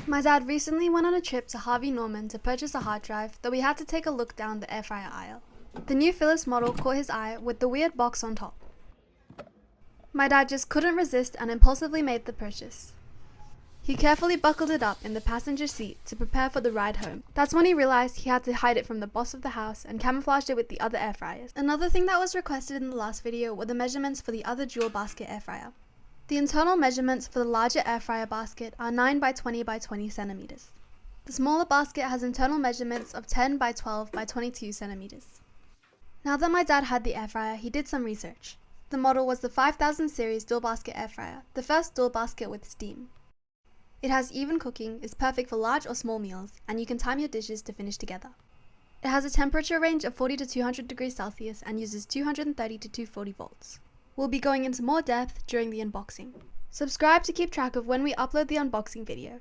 My dad recently went on a trip to Harvey Norman to purchase a hard drive, though we had to take a look down the airfryer aisle. The new Philips model caught his eye with the weird box on top. My dad just couldn't resist and impulsively made the purchase. He carefully buckled it up in the passenger seat to prepare for the ride home. That's when he realized he had to hide it from the boss of the house and camouflaged it with the other air fryers. Another thing that was requested in the last video were the measurements for the other Dual Basket air fryer. The internal measurements for the larger air fryer basket are 9 by 20 by 20 centimeters. The smaller basket has internal measurements of 10 by 12 by 22 centimeters. Now that my dad had the air fryer, he did some research. The model was the 5000 series Dual Basket air fryer, the first dual basket with steam. It has even cooking, is perfect for large or small meals, and you can time your dishes to finish together. It has a temperature range of 40 to 200 degrees Celsius and uses 230 to 240 volts. We'll be going into more depth during the unboxing. Subscribe to keep track of when we upload the unboxing video.